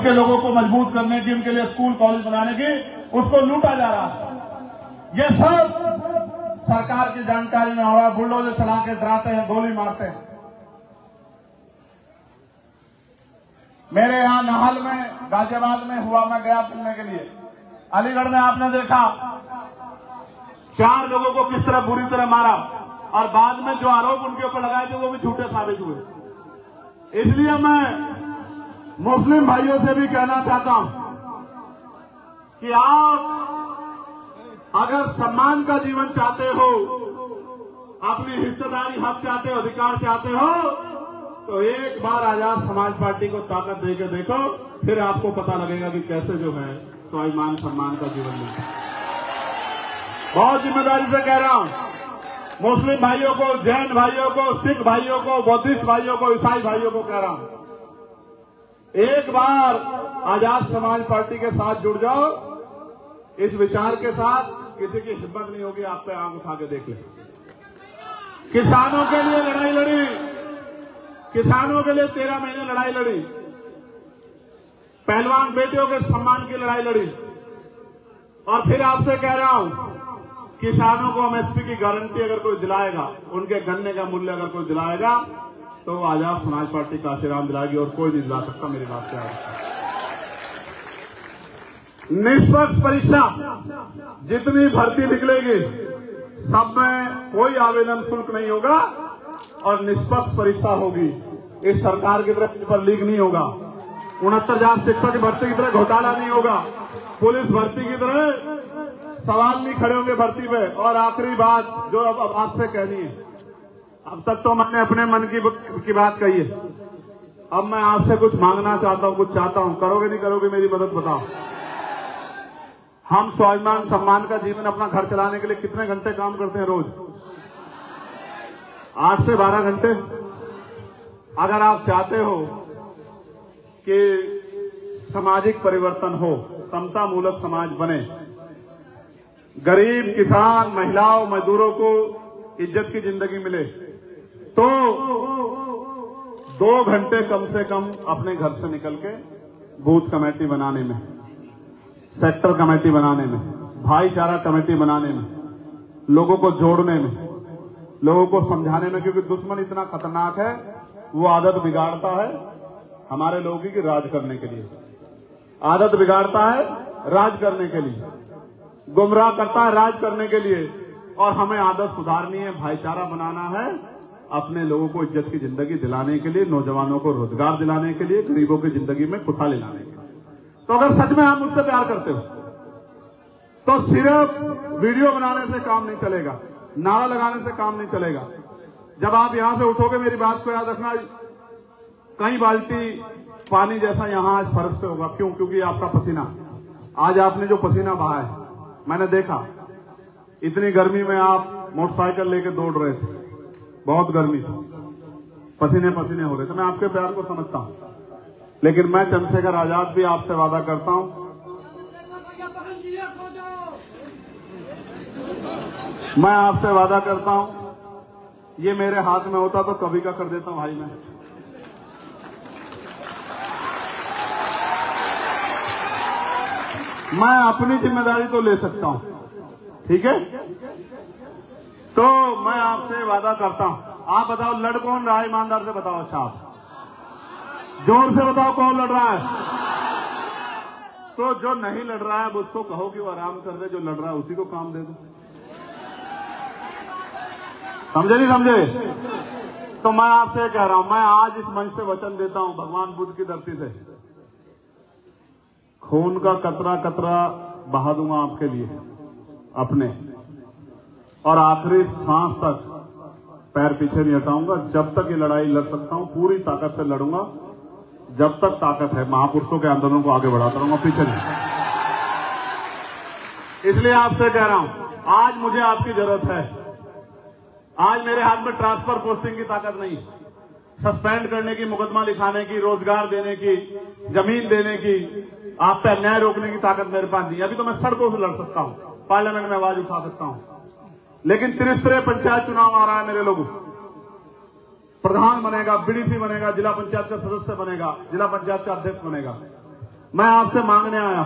के लोगों को मजबूत करने की, उनके लिए स्कूल कॉलेज बनाने की, उसको लूटा जा रहा है। ये सब सरकार की जानकारी में हो रहा है। बुलडोजर चला के डराते हैं, गोली मारते हैं। मेरे यहां नाहल में, गाजियाबाद में हुआ, मैं गया फिरने के लिए। अलीगढ़ में आपने देखा 4 लोगों को किस तरह बुरी तरह मारा, और बाद में जो आरोप उनके ऊपर लगाए थे वो भी झूठे साबित हुए। इसलिए मैं मुस्लिम भाइयों से भी कहना चाहता हूं कि आप अगर सम्मान का जीवन चाहते हो, अपनी हिस्सेदारी हक चाहते हो, अधिकार चाहते हो, तो एक बार आजाद समाज पार्टी को ताकत देके देखो, फिर आपको पता लगेगा कि कैसे जो है स्वाभिमान सम्मान का जीवन मिलता है। बहुत जिम्मेदारी से कह रहा हूं, मुस्लिम भाइयों को, जैन भाइयों को, सिख भाइयों को, बौद्धिस्ट भाइयों को, ईसाई भाइयों को कह रहा हूं, एक बार आजाद समाज पार्टी के साथ जुड़ जाओ। इस विचार के साथ किसी की हिम्मत नहीं होगी आप पे आंख उठा के देख ले। किसानों के लिए लड़ाई लड़ी, किसानों के लिए 13 महीने लड़ाई लड़ी, पहलवान बेटियों के सम्मान की लड़ाई लड़ी, और फिर आपसे कह रहा हूं, किसानों को एमएसपी की गारंटी अगर कोई दिलाएगा, उनके गन्ने का मूल्य अगर कोई दिलाएगा, तो आजाद समाज पार्टी काशीराम दिलाएगी, और कोई नहीं दिला सकता। मेरी बात क्या है? निष्पक्ष परीक्षा, जितनी भर्ती निकलेगी सब में कोई आवेदन शुल्क नहीं होगा, और निष्पक्ष परीक्षा होगी। इस सरकार की तरफ पेपर लीक नहीं होगा, 69,000 शिक्षक की भर्ती की तरह घोटाला नहीं होगा, पुलिस भर्ती की तरह सवाल नहीं खड़े होंगे भर्ती पे। और आखिरी बात जो अब आपसे कहनी है, अब तक तो मैंने अपने मन की बात कही है, अब मैं आपसे कुछ मांगना चाहता हूं, कुछ चाहता हूं। करोगे नहीं करोगे मेरी मदद बताओ। हम स्वाभिमान सम्मान का जीवन, अपना घर चलाने के लिए कितने घंटे काम करते हैं रोज? 8 से 12 घंटे। अगर आप चाहते हो कि सामाजिक परिवर्तन हो, समता मूलक समाज बने, गरीब, किसान, महिलाओं, मजदूरों को इज्जत की जिंदगी मिले, तो 2 घंटे कम से कम अपने घर से निकल के बूथ कमेटी बनाने में, सेक्टर कमेटी बनाने में, भाईचारा कमेटी बनाने में, लोगों को जोड़ने में, लोगों को समझाने में, क्योंकि दुश्मन इतना खतरनाक है, वो आदत बिगाड़ता है हमारे लोगों की राज करने के लिए, आदत बिगाड़ता है राज करने के लिए, गुमराह करता है राज करने के लिए। और हमें आदत सुधारनी है, भाईचारा बनाना है, अपने लोगों को इज्जत की जिंदगी दिलाने के लिए, नौजवानों को रोजगार दिलाने के लिए, गरीबों की जिंदगी में खुशहाली लाने के लिए। तो अगर सच में आप मुझसे प्यार करते हो, तो सिर्फ वीडियो बनाने से काम नहीं चलेगा, नारा लगाने से काम नहीं चलेगा। जब आप यहां से उठोगे, मेरी बात को याद रखना, कई बाल्टी पानी जैसा यहां आज फर्श पे होगा। क्यों? क्योंकि आपका पसीना, आज आपने जो पसीना बहा है, मैंने देखा इतनी गर्मी में आप मोटरसाइकिल लेके दौड़ रहे थे, बहुत गर्मी थी, पसीने पसीने हो रहे थे। मैं आपके प्यार को समझता हूं, लेकिन मैं चंद्रशेखर आजाद भी आपसे वादा करता हूं, मैं आपसे वादा करता हूं, ये मेरे हाथ में होता तो कभी का कर देता हूं भाई। मैं अपनी जिम्मेदारी तो ले सकता हूं, ठीक है? तो मैं आपसे वादा करता हूं। आप बताओ लड़ कौन रहा है? ईमानदार से बताओ। अच्छा, आप जोर से बताओ कौन लड़ रहा है? तो जो नहीं लड़ रहा है उसको कहो कि वो आराम कर दे, जो लड़ रहा है उसी को काम दे दो। समझे नहीं समझे? तो मैं आपसे कह रहा हूं, मैं आज इस मंच से वचन देता हूं, भगवान बुद्ध की धरती से, खून का कतरा कतरा बहा दूंगा आपके लिए अपने, और आखिरी सांस तक पैर पीछे नहीं हटाऊंगा। जब तक ये लड़ाई लड़ सकता हूं, पूरी ताकत से लड़ूंगा, जब तक ताकत है। महापुरुषों के आंदोलन को आगे बढ़ाता रहूंगा, पीछे नहीं। इसलिए आपसे कह रहा हूं, आज मुझे आपकी जरूरत है। आज मेरे हाथ में ट्रांसफर पोस्टिंग की ताकत नहीं, सस्पेंड करने की, मुकदमा लिखाने की, रोजगार देने की, जमीन देने की, आप पे अन्याय रोकने की ताकत मेरे पास नहीं। अभी तो मैं सड़कों से लड़ सकता हूं, पार्लियामेंट में आवाज उठा सकता हूं, लेकिन त्रिस्तरीय पंचायत चुनाव आ रहा है मेरे लोगों, प्रधान बनेगा, बीडीसी बनेगा, जिला पंचायत का सदस्य बनेगा, जिला पंचायत का अध्यक्ष बनेगा। मैं आपसे मांगने आया,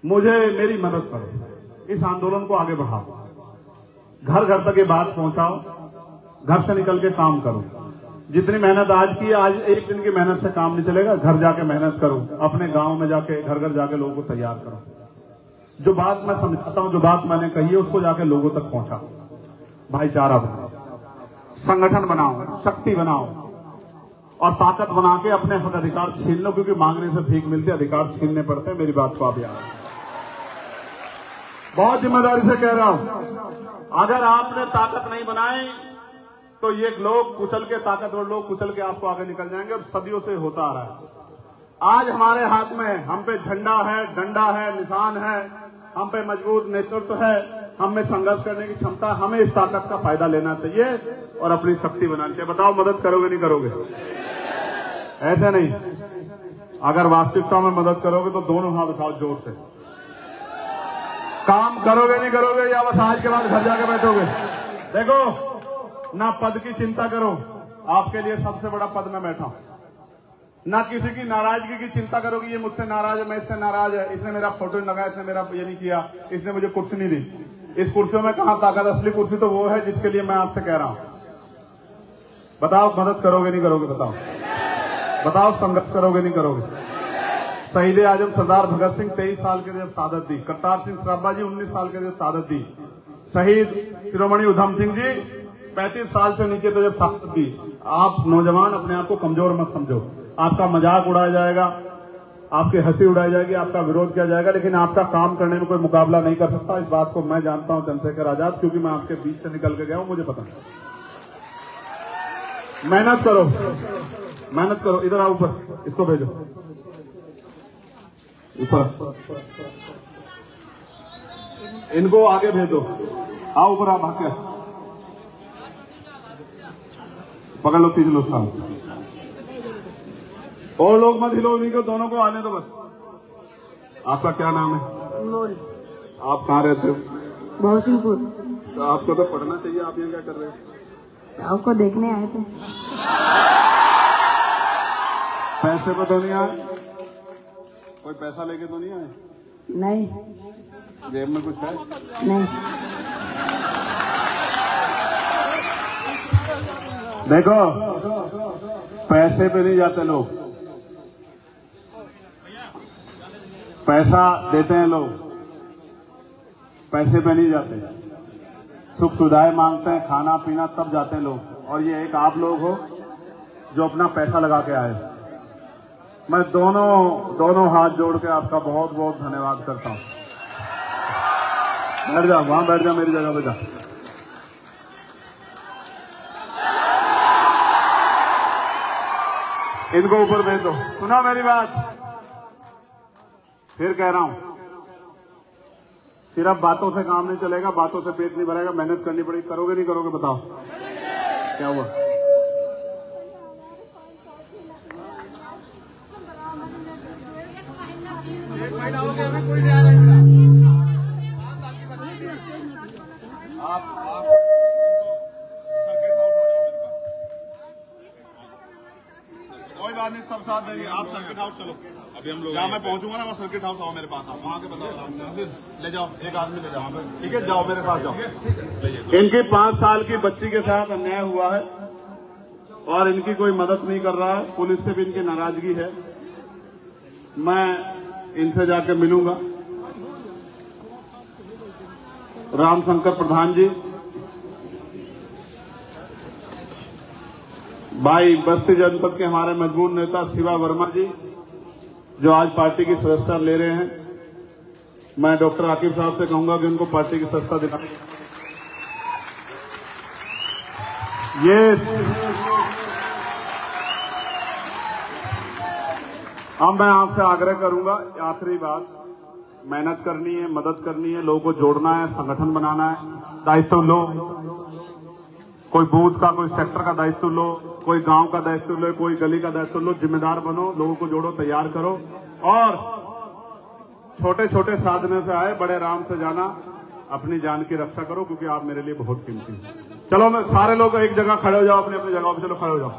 मुझे मेरी मदद करो, इस आंदोलन को आगे बढ़ाओ, घर घर तक ये बात पहुंचाओ, घर से निकल के काम करो। जितनी मेहनत आज की, आज एक दिन की मेहनत से काम नहीं चलेगा। घर जाके मेहनत करो, अपने गांव में जाके घर घर जाके लोगों को तैयार करो। जो बात मैं समझाता हूं, जो बात मैंने कही है, उसको जाके लोगों तक पहुंचाओ। भाईचारा बनाओ, संगठन बनाओ, शक्ति बनाओ और ताकत बना के अपने हक अधिकार छीन लो, क्योंकि मांगने से भीख मिलती है, अधिकार छीनने पड़ते हैं। मेरी बात को आप याद रखें। बहुत जिम्मेदारी से कह रहा हूं, अगर आपने ताकत नहीं बनाई तो ये लोग कुचल के, ताकतवर लोग कुचल के आपको आगे निकल जाएंगे, और सदियों से होता आ रहा है। आज हमारे हाथ में, हम पे झंडा है, डंडा है, निशान है, हम पे मजबूत नेतृत्व है, हम में संघर्ष करने की क्षमता। हमें इस ताकत का फायदा लेना चाहिए और अपनी शक्ति बनानी चाहिए। बताओ, मदद करोगे नहीं करोगे? ऐसे नहीं, अगर वास्तविकता में मदद करोगे तो दोनों हाथ उठाओ जोर से। काम करोगे नहीं करोगे, या बस आज के बाद घर जाके बैठोगे? देखो, ना पद की चिंता करो, आपके लिए सबसे बड़ा पद में बैठा हूं। ना किसी की नाराजगी की चिंता करो कि ये मुझसे नाराज है, मैं इससे नाराज है, इसने मेरा फोटो नहीं लगाया, इसने मेरा ये नहीं किया, इसने मुझे कुर्सी नहीं दी। इस कुर्सियों में कहां ताकत? असली कुर्सी तो वो है जिसके लिए मैं आपसे कह रहा हूं। बताओ, मदद करोगे नहीं करोगे? बताओ, बताओ, संघर्ष करोगे नहीं करोगे? शहीद आजम सरदार भगत सिंह 23 साल के जब शहादत दी, करतार सिंह सराभा जी 19 साल के जब शहादत दी, शहीद शिरोमणि उधम सिंह जी 35 साल से नीचे तो जब शहादत दी। आप नौजवान अपने आप को कमजोर मत समझो। आपका मजाक उड़ाया जाएगा, आपकी हंसी उड़ाई जाएगी, आपका विरोध किया जाएगा, लेकिन आपका काम करने में कोई मुकाबला नहीं कर सकता। इस बात को मैं जानता हूं चंद्रशेखर आजाद, क्योंकि मैं आपके बीच से निकल के गया हूं, मुझे पता है। मेहनत करो, मेहनत करो। इधर आओ, ऊपर इसको भेजो, ऊपर इनको आगे भेजो। आओ ऊपर, आप भाग के पकड़ लो, खींच लो साथ। और लोग मत हिलो, नहीं को, दोनों को आने दो बस। आपका क्या नाम है? मोल। आप कहाँ रहते हो? बहुसिंहपुर। तो आपको तो पढ़ना चाहिए, आप यहाँ क्या कर रहे हो? आपको देखने आए थे। पैसे पे तो नहीं आए? कोई पैसा लेके तो नहीं आए? नहीं। जेब में कुछ है? नहीं। देखो, पैसे पे नहीं जाते लोग, पैसा देते हैं लोग, पैसे पे नहीं जाते। सुख सुविधाएं मांगते हैं, खाना पीना, तब जाते हैं लोग। और ये एक आप लोग हो जो अपना पैसा लगा के आए। मैं दोनों हाथ जोड़ के आपका बहुत बहुत धन्यवाद करता हूं। बैठ जाओ, वहां बैठ जाओ, मेरी जगह पे जा। इनको ऊपर भेज दो। सुना मेरी बात? फिर कह रहा हूं, सिर्फ बातों से काम नहीं चलेगा, बातों से पेट नहीं भरेगा, मेहनत करनी पड़ेगी। करोगे नहीं करोगे? बताओ क्या हुआ? एक महीना हो गया, हमें कोई नहीं आ रहा। आप सर्किट हाउस हो जाओ मेरे पास, कोई बात नहीं, सब साथ देंगे। आप सर्किट हाउस चलो, अभी हम लोग, जहाँ मैं पहुंचूंगा ना, वहाँ सर्किट हाउस आओ मेरे पास। आप वहाँ के बताओ, ले जाओ, एक आदमी ले जाओ, ठीक है? जाओ मेरे पास जाओ। इनकी 5 साल की बच्ची के साथ अन्याय हुआ है और इनकी कोई मदद नहीं कर रहा है। पुलिस से भी इनकी नाराजगी है। मैं इनसे जाकर मिलूंगा। रामशंकर प्रधान जी, भाई बस्ती जनपद के हमारे मजबूत नेता शिवा वर्मा जी, जो आज पार्टी की सदस्यता ले रहे हैं, मैं डॉक्टर आकिब साहब से कहूंगा कि उनको पार्टी की सदस्यता दिलाएं। अब मैं आपसे आग्रह करूंगा, आखिरी बात, मेहनत करनी है, मदद करनी है, लोगों को जोड़ना है, संगठन बनाना है, दायित्व लो। कोई बूथ का, कोई सेक्टर का दायित्व लो, कोई गांव का दायित्व लो, कोई गली का दायित्व लो। जिम्मेदार बनो, लोगों को जोड़ो, तैयार करो और छोटे छोटे साधनों से आए, बड़े आराम से जाना। अपनी जान की रक्षा करो, क्योंकि आप मेरे लिए बहुत कीमती हैं। चलो, मैं सारे लोग एक जगह खड़े हो जाओ, अपनी अपनी जगह पे चलो, खड़े हो जाओ।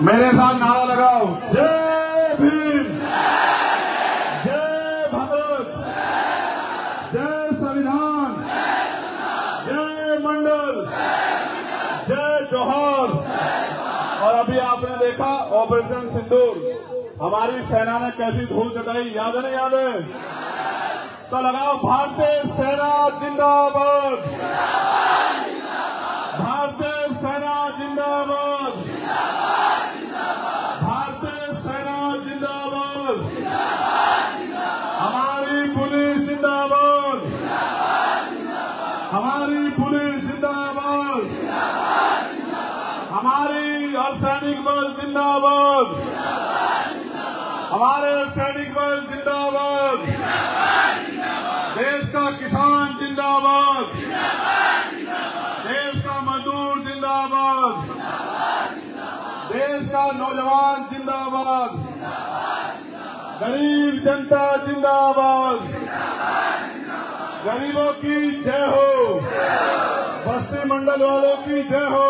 मेरे साथ नारा लगाओ, जय भीम, जय भारत, जय संविधान, जय मंडल, जय जोहर। और अभी आपने देखा ऑपरेशन सिंदूर, हमारी सेना ने कैसी धूल चटाई, याद है नहीं याद है? तो लगाओ, भारतीय सेना जिंदाबाद, भारतीय सेना जिंदाबाद, भारतीय सेना जिंदाबाद, हमारी पुलिस जिंदाबाद, हमारी पुलिस जिंदाबाद, हमारी अर्धसैनिक बल जिंदाबाद, हमारे अर्धसैनिक बल जिंदाबाद, देश का किसान जिंदाबाद, देश का मजदूर जिंदाबाद, देश का नौजवान जिंदाबाद, गरीब जनता जिंदाबाद, गरीबों की जय हो, बस्ती मंडल वालों की जय हो।